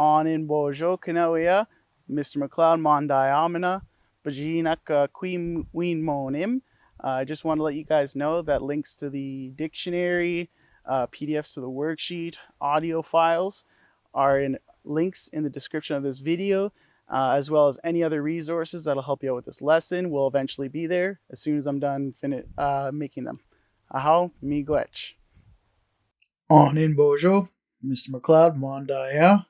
on in Bojo Kanawea, Mr. McLeod Mondiamina, Bajinaka Queen Ween Monim. I just want to let you guys know that links to the dictionary, PDFs to the worksheet, audio files are in links in the description of this video, as well as any other resources that'll help you out with this lesson will eventually be there as soon as I'm done making them. Ahau, miigwech. On in Bojo, Mr. McLeod Mondaya.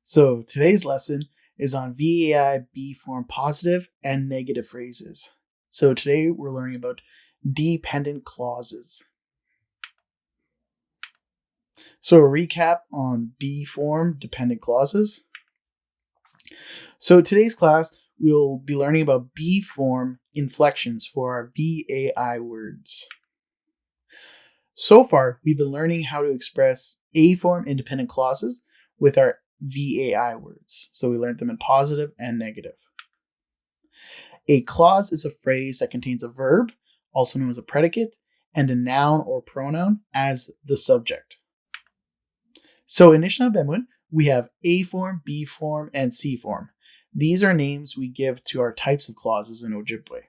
So today's lesson is on VAI B form positive and negative phrases. So today we're learning about dependent clauses. So a recap on B form dependent clauses. So today's class we'll be learning about B form inflections for our VAI words. So far, we've been learning how to express A form independent clauses with our VAI words. So we learned them in positive and negative. A clause is a phrase that contains a verb, also known as a predicate, and a noun or pronoun as the subject. So in Nishnaabemwin, we have A form, B form, and C form. These are names we give to our types of clauses in Ojibwe.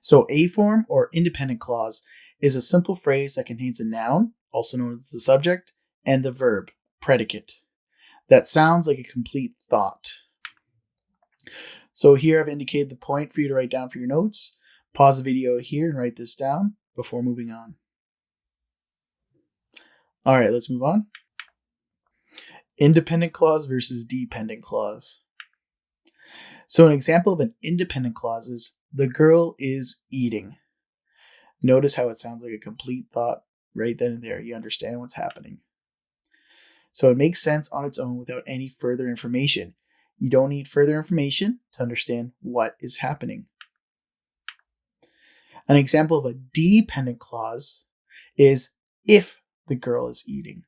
So A form or independent clause is a simple phrase that contains a noun, also known as the subject, and the verb, predicate, that sounds like a complete thought. So here I've indicated the point for you to write down for your notes. Pause the video here and write this down before moving on. All right, let's move on. Independent clause versus dependent clause. So an example of an independent clause is, the girl is eating. Notice how it sounds like a complete thought right then and there. You understand what's happening. So it makes sense on its own without any further information. You don't need further information to understand what is happening. An example of a dependent clause is, if the girl is eating.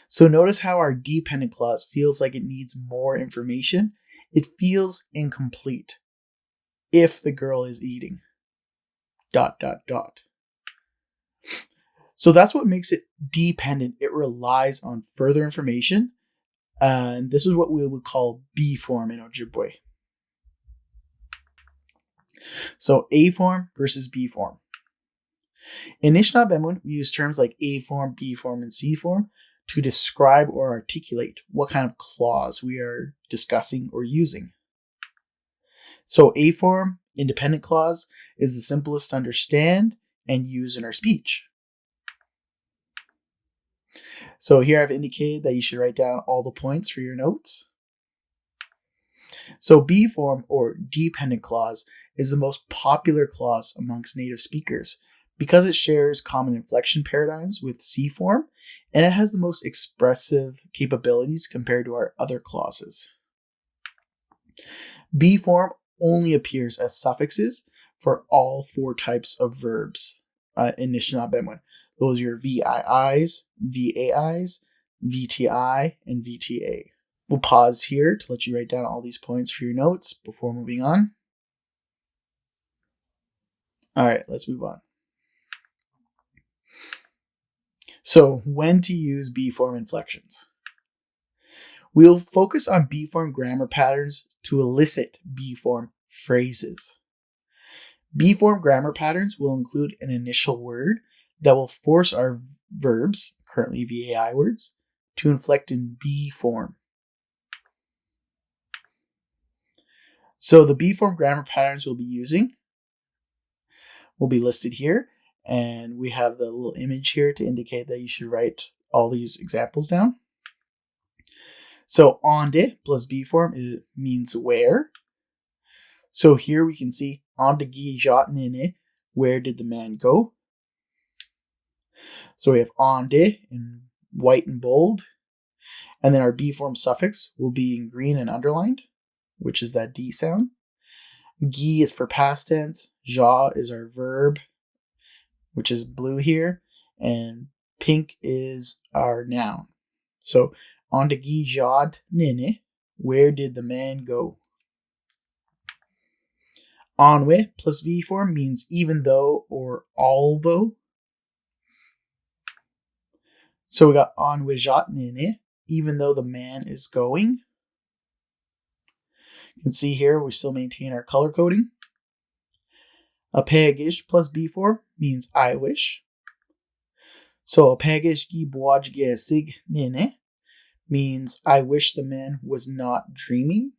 So notice how our dependent clause feels like it needs more information. It feels incomplete. If the girl is eating. ... So that's what makes it dependent. It relies on further information. And this is what we would call B form in Ojibwe. So A form versus B form. In Nishnaabemwin, we use terms like A form, B form, and C form to describe or articulate what kind of clause we are discussing or using. So A form, independent clause, is the simplest to understand and use in our speech. So here I've indicated that you should write down all the points for your notes. So B form or dependent clause is the most popular clause amongst native speakers because it shares common inflection paradigms with C form, and it has the most expressive capabilities compared to our other clauses. B form only appears as suffixes for all four types of verbs in Nishnaabemwin. Those are your VIIs, VAIs, VTI, and VTA. We'll pause here to let you write down all these points for your notes before moving on. All right, let's move on. So, when to use B form inflections? We'll focus on B form grammar patterns to elicit B form phrases. B form grammar patterns will include an initial word that will force our verbs, currently VAI words, to inflect in B form. So the B form grammar patterns we'll be using will be listed here, and we have the little image here to indicate that you should write all these examples down. So onde plus B form means where. So here we can see onde gi jot nene, where did the man go? So we have onde in white and bold, and then our B form suffix will be in green and underlined, which is that D sound. Gi is for past tense, ja is our verb, which is blue here, and pink is our noun. So onde gi jot nene, where did the man go? Onwe plus V form means even though or although. So we got anwijat nene, even though the man is going. You can see here we still maintain our color coding. Apagish plus B form means I wish. So apagish gi buajge sig nene means I wish the man was not dreaming.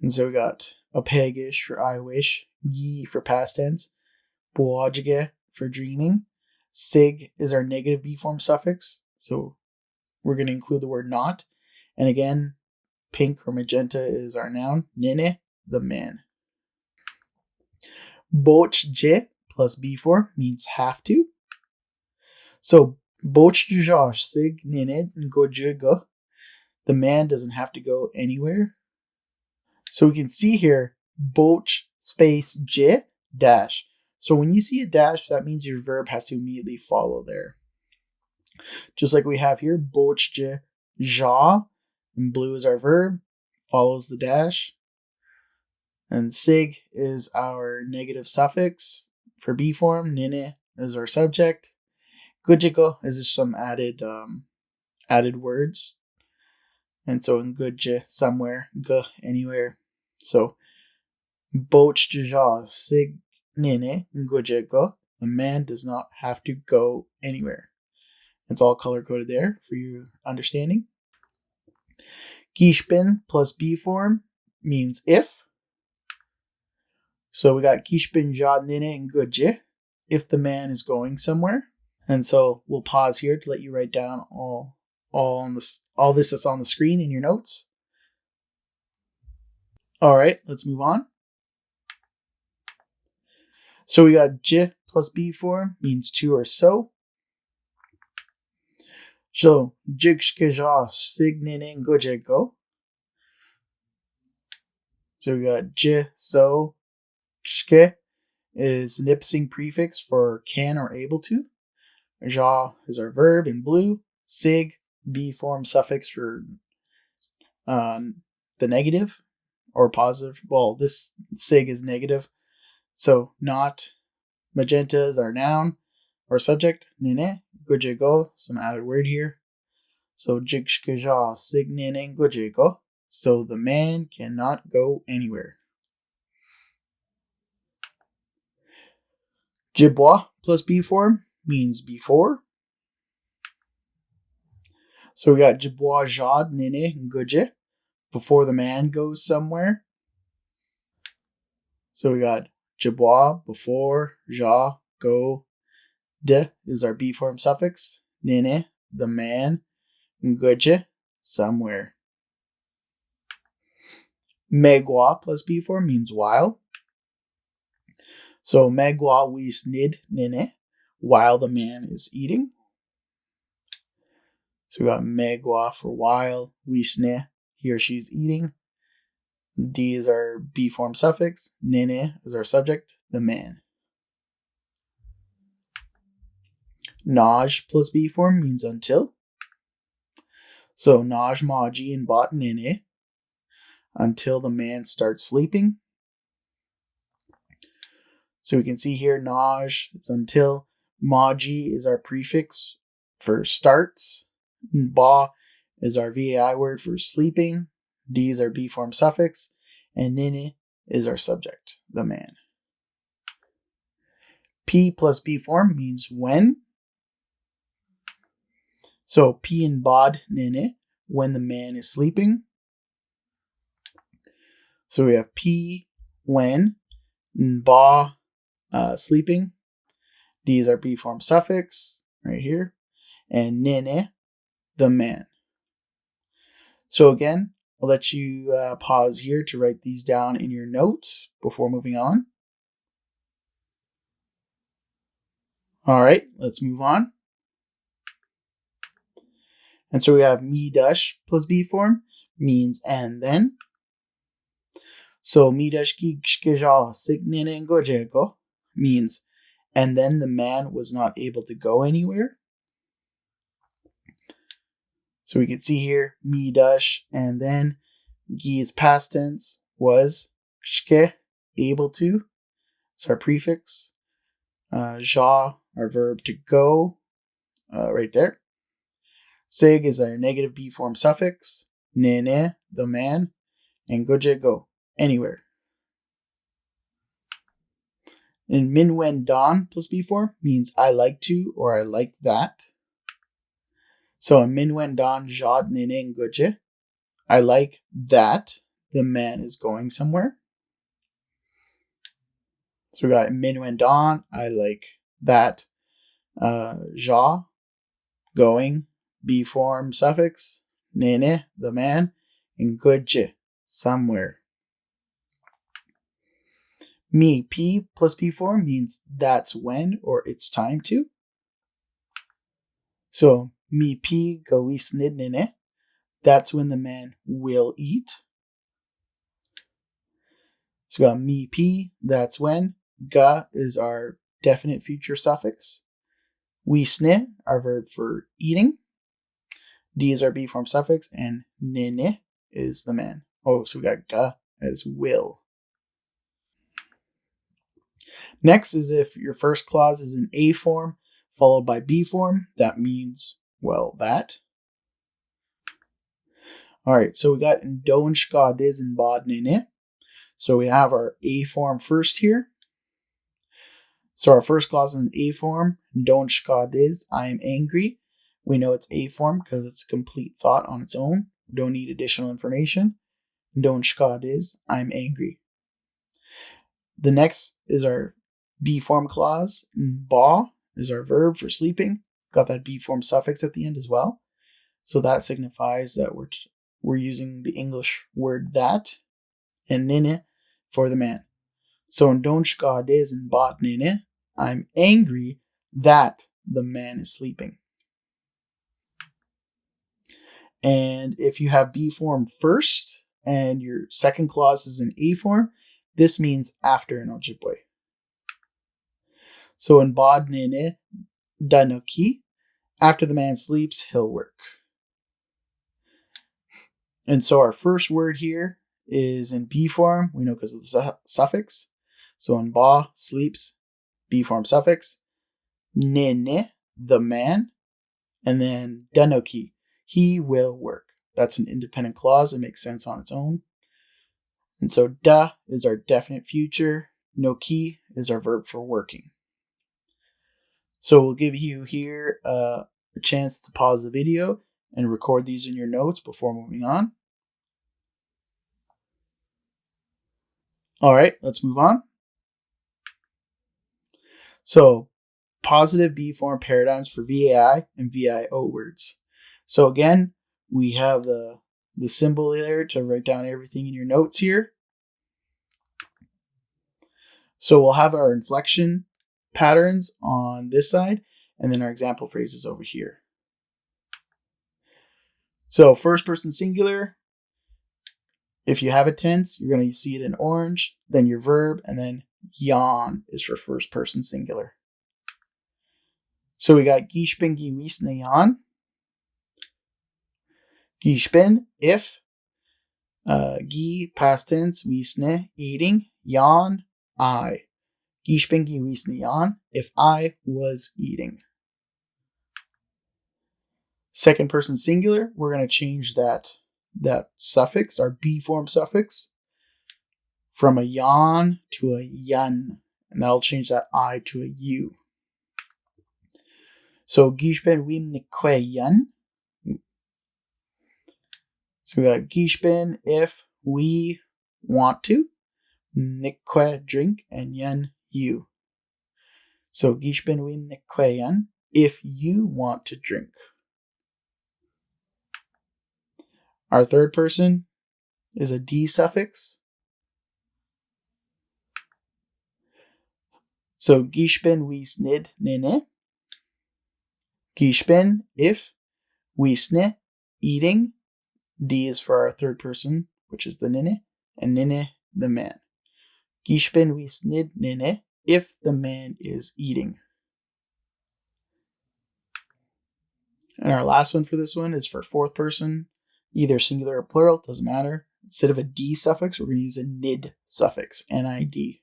And so we got apagish for I wish, gi for past tense, buajge for dreaming. Sig is our negative B form suffix, so we're going to include the word not. And again, pink or magenta is our noun, nene, the man. Bochje plus B form means have to. So bochje sig nene goje go. The man doesn't have to go anywhere. So we can see here, boch space j dash. So when you see a dash, that means your verb has to immediately follow there. Just like we have here, bochje ja, and blue is our verb, follows the dash. And sig is our negative suffix for B form. Nene is our subject. Gujiko is just some added words. And so in guje, somewhere, gu, anywhere. So bochja sig nene gujiko. The man does not have to go anywhere. It's all color coded there for your understanding. Kishpin plus B form means if. So we got kishpin jad nene and guje, if the man is going somewhere. And so we'll pause here to let you write down all this that's on the screen in your notes. All right, let's move on. So we got j plus B form means to or so. So jigshkeja signinen gojeko. So we got j, so, shke is Nipissing prefix for can or able to. Ja is our verb in blue. Sig, B form suffix for the negative or positive. Well, this sig is negative. So not. Magenta is our noun or subject. Nene, gojego, some added word here. So jigshkeja sig nene gojego. So the man cannot go anywhere. Jibwa plus B form means before. So we got jibwa jad nene goje, before the man goes somewhere. So we got jibwa, before, ja, go. De is our B form suffix. Nene, the man. Goje, somewhere. Megwa plus B form means while. So megwa wis nid nene, while the man is eating. So we got megwa for while, wisne, he or she is eating. D is our B form suffix. Nene is our subject, the man. Naj plus B form means until. So naj maji and bot nene, until the man starts sleeping. So we can see here, naj is until. Maji is our prefix for starts. Ba is our VAI word for sleeping. D is our B form suffix. And nene is our subject, the man. P plus B form means when. So P in bod nene, when the man is sleeping. So we have P when, ba sleeping. D is our B form suffix right here. And nene, the man. So again, I'll let you pause here to write these down in your notes before moving on. All right, let's move on. And so we have midash plus B form means and then. So midash ki shkeja signene gojeko means and then the man was not able to go anywhere. So we can see here midash and then gi is past tense, was, shke able to, it's our prefix. Ja our verb to go, right there. Sig is our negative B form suffix. Nene, the man. And goje, go, anywhere. And min when don plus B form means I like to or I like that. So min when don jad nene goje. I like that the man is going somewhere. So we got min when don, I like that. Ja, going, B form suffix. Nene, the man. And goje, somewhere. Me, P plus P form means that's when or it's time to. So, me P gawis nid nene. That's when the man will eat. So, we got me P, that's when. Ga is our definite future suffix. Wisne, our verb for eating. D is our B form suffix. And nene is the man. Oh, so we got ga as will. Next is if your first clause is in A form followed by B form. That means, well, that. All right, so we got don ska dis and bod nene. So we have our A form first here. So our first clause is in A form. Don ska dis, I am angry. We know it's A form because it's a complete thought on its own. We don't need additional information. Don ska dis, I'm angry. The next is our B form clause. Ba is our verb for sleeping. Got that B form suffix at the end as well. So that signifies that we're using the English word that and nene for the man. So in don ska dis and bot nene, I'm angry that the man is sleeping. And if you have B form first and your second clause is in A form, this means after an Ojibwe. So in bod nene danoki, after the man sleeps, he'll work. And so our first word here is in B form. We know because of the suffix. So in ba, sleeps, B form suffix. Nene, the man. And then danoki, he will work. That's an independent clause. It makes sense on its own. And so da is our definite future. Noki is our verb for working. So we'll give you here a chance to pause the video and record these in your notes before moving on. All right, let's move on. So positive B form paradigms for VAI and VIO words. So again, we have the symbol there to write down everything in your notes here. So we'll have our inflection patterns on this side and then our example phrases over here. So first person singular, if you have a tense, you're going to see it in orange, then your verb, and then yawn is for first person singular. So we got gishben giwisne yan. Gishben, if. Gi, past tense, wisne, eating. Yan, I. Gishben giwisne yan, if I was eating. Second person singular, we're going to change that suffix, our B form suffix, from a yan to a yan. And that'll change that I to a U. So gishben wim nikwe yan. So we got gishben if we want to, nikwe drink, and yan you. So gishben wim nikwe yan if you want to drink. Our third person is a D suffix. So gishben wisnid nene. Gishben if, wisne eating. D is for our third person, which is the nene, and nene the man. Gishben wisnid nene if the man is eating. And our last one for this one is for fourth person, either singular or plural, doesn't matter. Instead of a D suffix, we're going to use a nid suffix, N-I-D.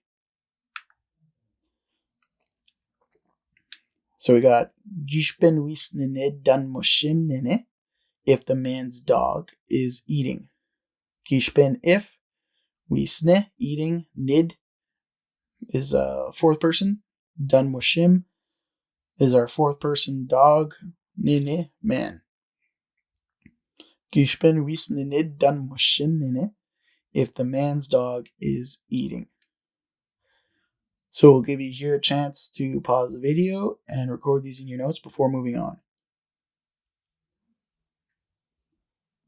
So we got Gishben wisnene dan moshinene if the man's dog is eating. Gishben if, wisne eating, nid is a fourth person, dan moshim is our fourth person dog, nene man. Gishben wisnene dan moshinene if the man's dog is eating. So we'll give you here a chance to pause the video and record these in your notes before moving on.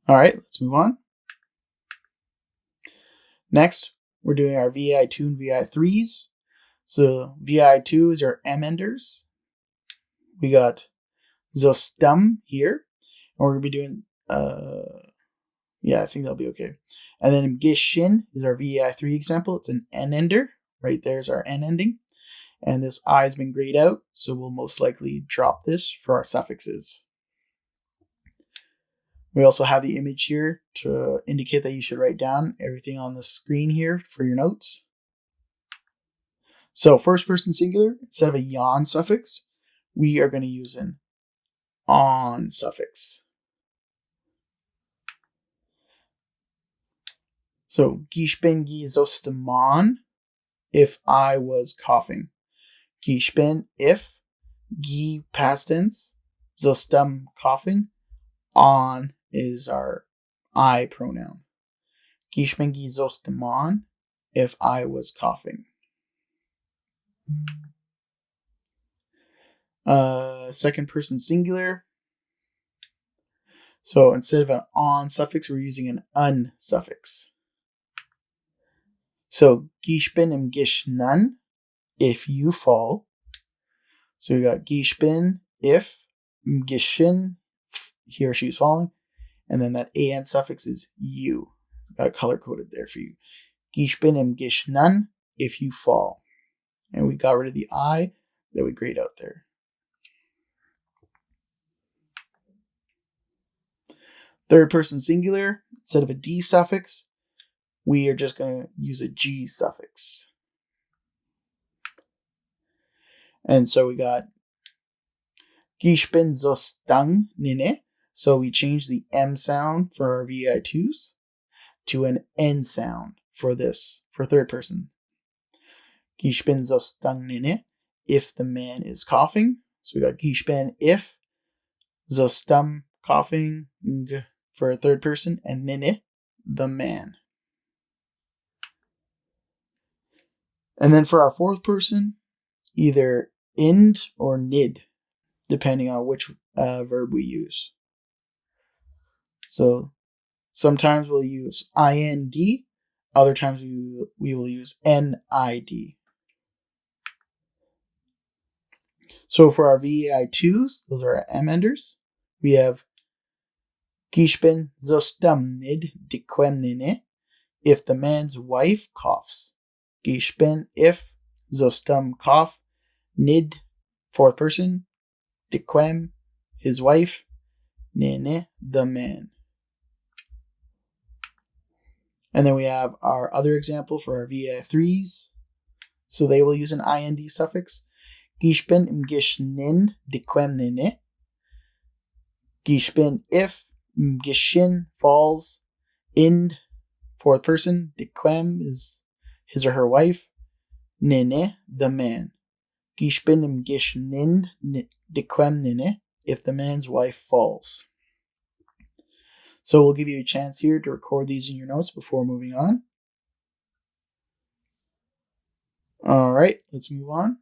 Alright, let's move on. Next, we're doing our VAI2 and VAI3s. So VAI2 is our M-enders. We got Zostam here. And we're going to be doing, I think that'll be okay. And then Gishin is our VAI3 example. It's an N-ender. Right there's our N ending. And this I has been grayed out, so we'll most likely drop this for our suffixes. We also have the image here to indicate that you should write down everything on the screen here for your notes. So first person singular, instead of a yon suffix, we are going to use an on suffix. So gishben gi zostaman if I was coughing. Gishben if, gi past tense, zostam coughing, on is our I pronoun. Gishben gi zostaman if I was coughing. Second person singular. So instead of an on suffix, we're using an un suffix. So gishben im gishnan if you fall. So we got gishben if, gishin he or she is falling, and then that an suffix is you. Got color coded there for you. Gishben im gishnan if you fall. And we got rid of the I that we grayed out there. Third person singular, instead of a D suffix, we are just going to use a G suffix. And so we got Gishben zostang nine. So we changed the M sound for our VAI2s to an N sound for this, for third person. Gishben zostang nine if the man is coughing. So we got Gishben if, zostam coughing for a third person, and nene, the man. And then for our fourth person, either ind or nid, depending on which verb we use. So sometimes we'll use ind, other times we will use nid. So for our VAI2s, those are our M-enders, we have Gishben zostamnid diquemnine if the man's wife coughs. Gishben if, zostam cough, nid, fourth person, diquem, his wife, nene, the man. And then we have our other example for our VAI3s. So they will use an ind suffix. Gishben im gishnin diquem nene. Gishben if, gishin falls, ind, fourth person, diquem is his or her wife, nene, the man. Gishben im gishnin diquem nene if the man's wife falls. So we'll give you a chance here to record these in your notes before moving on. Alright, let's move on.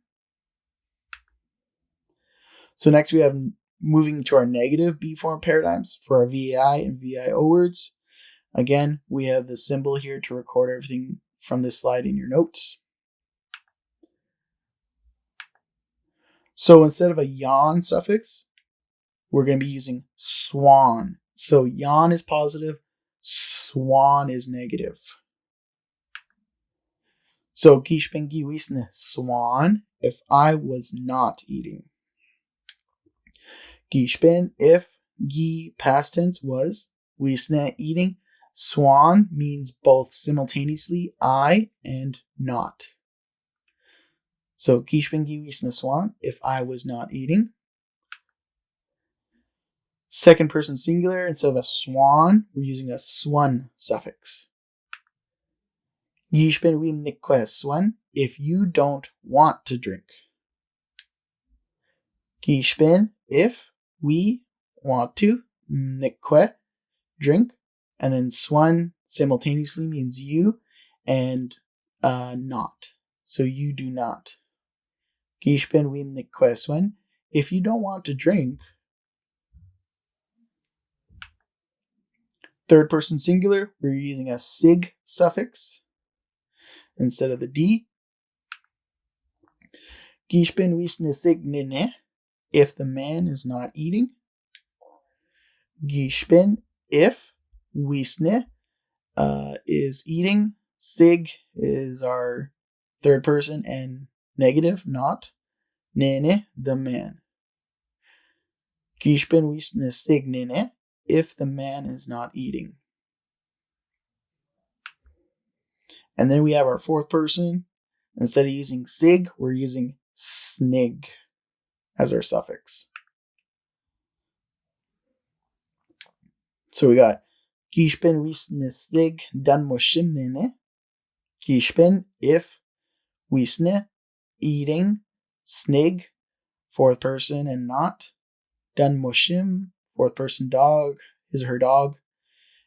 So next we have moving to our negative B form paradigms for our VAI and VIO words. Again, we have the symbol here to record everything from this slide in your notes. So instead of a yon suffix, we're going to be using swan. So yon is positive, swan is negative. So gishben gi wisne swan if I was not eating. Gishben if, gi past tense was, wisne eating. Swan means both simultaneously I and not. So ich bin gewesen swan, if I was not eating. Second person singular, instead of a swan, we're using a swan suffix. Ich bin wem nikwe swan, if you don't want to drink. Ich bin, if we want to, nikwe, drink, and then swan simultaneously means you and not. So you do not. Ich bin wem nikwe swan, if you don't want to drink. Third person singular, we're using a sig suffix instead of the D. Ich bin wisne signine, if the man is not eating. Ich bin, if wisne is eating. Sig is our third person and negative, not. Nene, the man. Ich bin wisne signine, if the man is not eating. And then we have our fourth person. Instead of using sig, we're using snig as our suffix. So we got ich bin wisne snig, dan moshimnene. Ich bin, if, wisne, eating, snig, fourth person and not. Dan moshim, fourth person dog, his or her dog.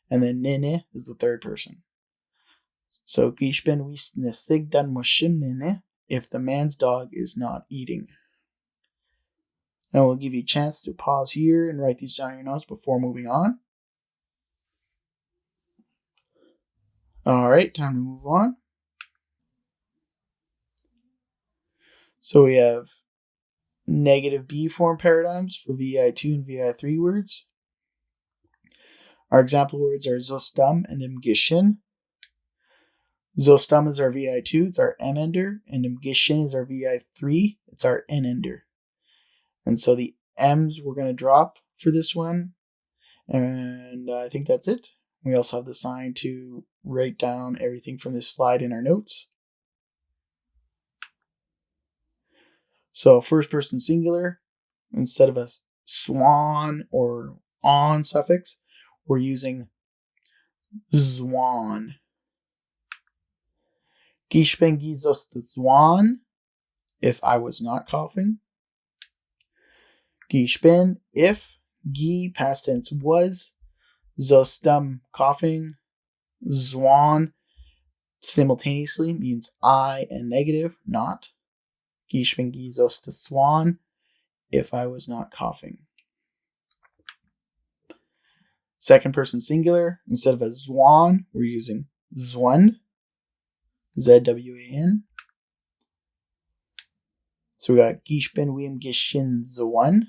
And then nene is the third person. So ich bin wisne snig, dan moshimnene, if the man's dog is not eating. And we'll give you a chance to pause here and write these down in your notes before moving on. Alright, time to move on. So we have negative B form paradigms for VAI2 and VAI3 words. Our example words are Zostam and Imgishin. Zostam is our VAI2, it's our M ender, and Imgishin is our VAI3, it's our N ender. And so the M's we're going to drop for this one, and I think that's it. We also have the sign to write down everything from this slide in our notes. So first person singular, instead of a swan or on suffix, we're using zwan. Ich bin gezost zwan, if I was not coughing. Ich bin, if, gi, past tense was, zostam, coughing, zwan, simultaneously means I and negative, not. Ich bin gezost swan, if I was not coughing. Second person singular, instead of a zwan, we're using zwan, Z-W-A-N. So we got ich bin wem geshin zwan.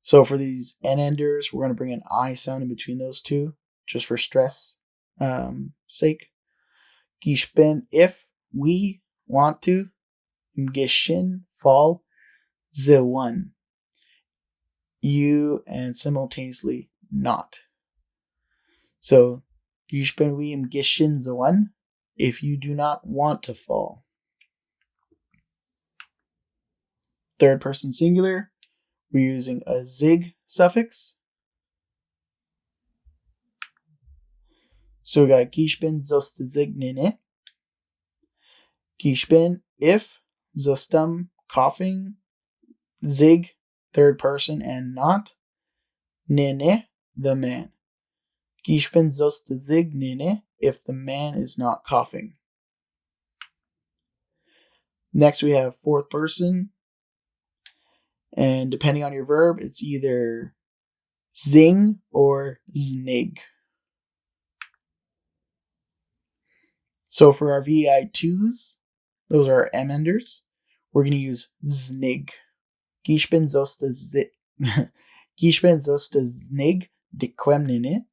So for these N enders, we're going to bring an I sound in between those two, just for stress sake. Ich bin, if we want to, geshin, fall, zwan, you, and simultaneously not. So ich bin wie im geshin zwan, if you do not want to fall. Third person singular, we're using a zig suffix. So we got ich bin zost zignene. Ich bin, if, zostam, coughing, zig, third person and not, nene, the man. Ich bin zost zignene, if the man is not coughing. Next we have fourth person, and depending on your verb, it's either zing or znig. So for our VAI2s, those are our M enders, we're going to use znig. Ich bin zosta znig dequemnene,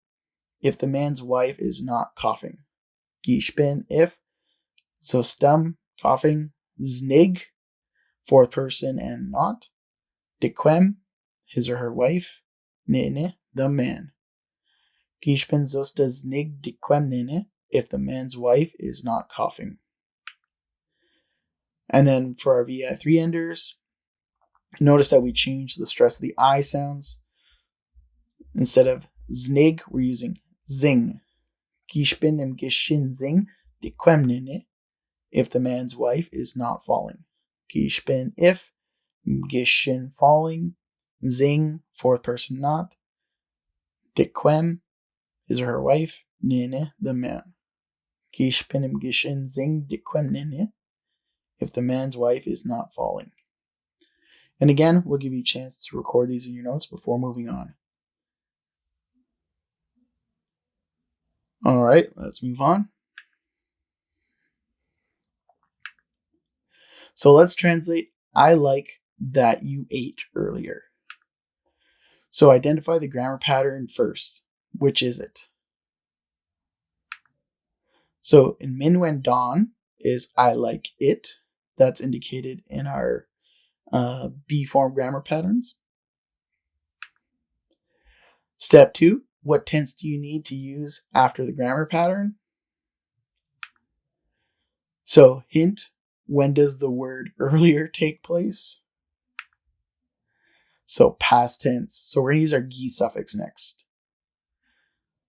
if the man's wife is not coughing. Ich bin, if, zostam, coughing, znig, fourth person and not, dequem, his or her wife, nene, the man. Ich bin zosta znig dequemnene, if the man's wife is not coughing. And then for our VAI 3 enders, notice that we changed the stress of the I sounds. Instead of znig, we're using zing. Gishpin im gishin zing diquemnine if the man's wife is not falling. Gishpin if, gishin falling, zing, fourth person not. Diquem is her wife, nene, the man. Gishpin im gishin zing diquemnine if the man's wife is not falling. And again, we'll give you a chance to record these in your notes before moving on. All right, let's move on. So let's translate I like that you ate earlier. So identify the grammar pattern first. Which is it? So in min when dawn is I like it. That's indicated in our B form grammar patterns. Step 2, what tense do you need to use after the grammar pattern? So hint, when does the word earlier take place? So past tense. So we're going to use our gi suffix next.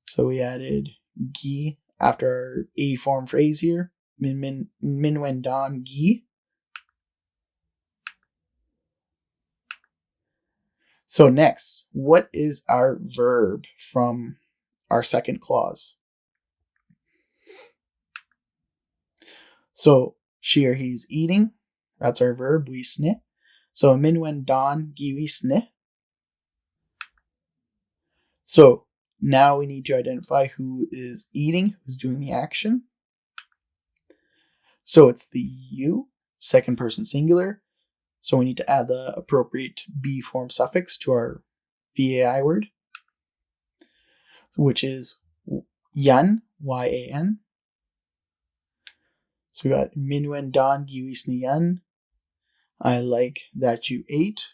So we added gi after our A form phrase here. Min when dawn gi. So next, what is our verb from our second clause? So she or he's eating. That's our verb, wisne. So min when dawn gi wisne. So now we need to identify who is eating, who's doing the action. So it's the you, second person singular. So we need to add the appropriate B form suffix to our VAI word, which is yan, Y-A-N. So we got min when dawn gi wisne yan. I like that you ate.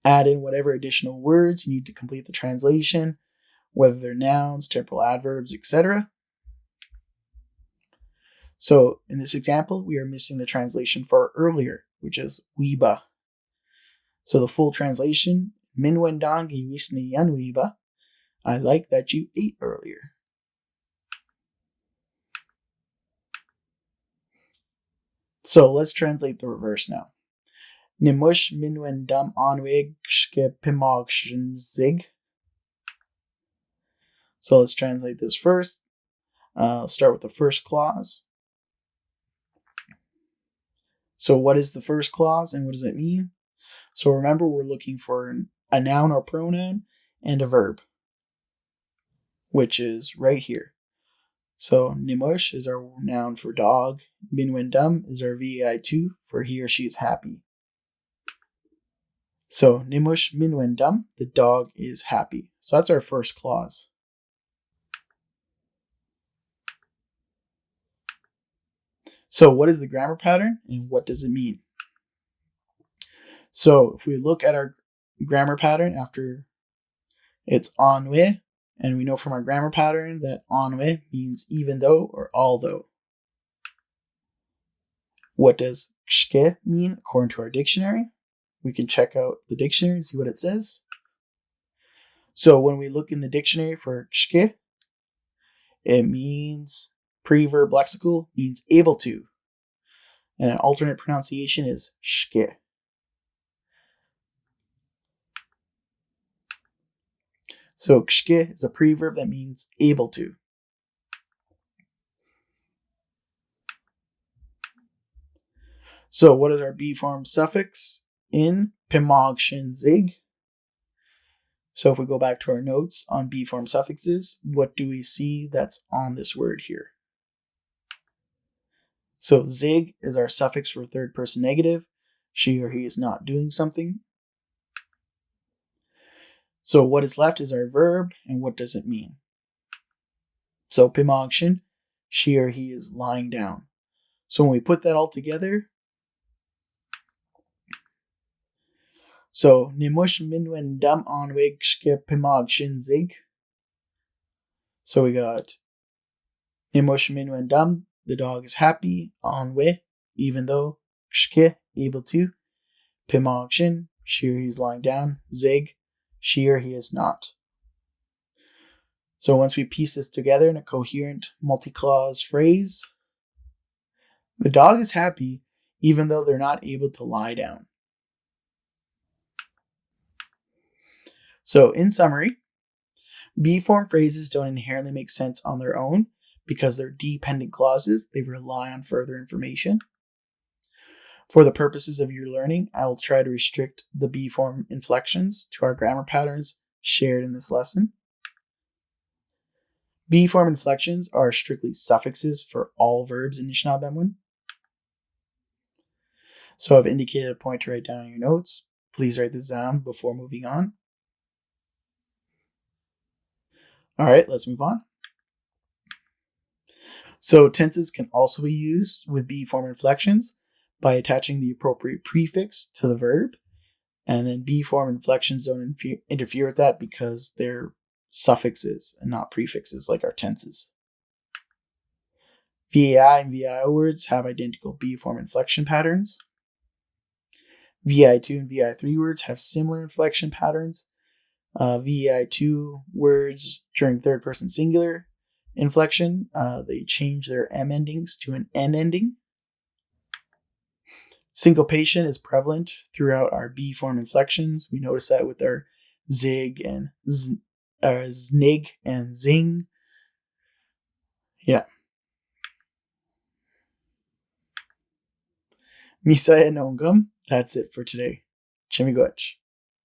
Add in whatever additional words you need to complete the translation, whether they're nouns, temporal adverbs, etc. So in this example, we are missing the translation for earlier, which is wiba. So the full translation, min when dawn gi wisne yan wiba. I like that you ate earlier. So let's translate the reverse now. Nimush min when dam anweg shke pimogshn zig. So let's translate this first. Start with the first clause. So what is the first clause and what does it mean? So remember, we're looking for a noun or pronoun and a verb, which is right here. So nimush is our noun for dog. Min when dam is our VAI2 for he or she is happy. So nimush min when dam, the dog is happy. So that's our first clause. So what is the grammar pattern and what does it mean? So if we look at our grammar pattern after it's anwe, and we know from our grammar pattern that anwe means even though or although. What does shke mean according to our dictionary? We can check out the dictionary and see what it says. So when we look in the dictionary for shke, it means preverb lexical, means able to. And an alternate pronunciation is shke. So shke is a preverb that means able to. So what is our B form suffix in pimogshin zig? So if we go back to our notes on B form suffixes, what do we see that's on this word here? So zig is our suffix for third person negative. She or he is not doing something. So what is left is our verb, and what does it mean? So pimogshin, she or he is lying down. So when we put that all together, so nimush min when dam anweg shke pimogshin zig. So we got Nimoshimin dam, the dog is happy. Onwe, even though. Shke, able to. Pimagshin, sheer he is lying down. Zig, sheer he is not. So once we piece this together in a coherent multi-clause phrase, the dog is happy even though they're not able to lie down. So in summary, B-form phrases don't inherently make sense on their own because they're dependent clauses. They rely on further information. For the purposes of your learning, I will try to restrict the B-form inflections to our grammar patterns shared in this lesson. B-form inflections are strictly suffixes for all verbs in Nishnaabemwin. So I've indicated a point to write down in your notes. Please write this down before moving on. All right, let's move on. So tenses can also be used with B-form inflections by attaching the appropriate prefix to the verb. And then B-form inflections don't interfere with that because they're suffixes and not prefixes like our tenses. VAI and VAI words have identical B-form inflection patterns. VAI2 and VAI3 words have similar inflection patterns. VAI2 words during third person singular inflection, they change their M endings to an N ending. Syncopation is prevalent throughout our B-form inflections. We notice that with our zig and znig and zing. Yeah. Misaya Nongam, that's it for today. Chimigoch.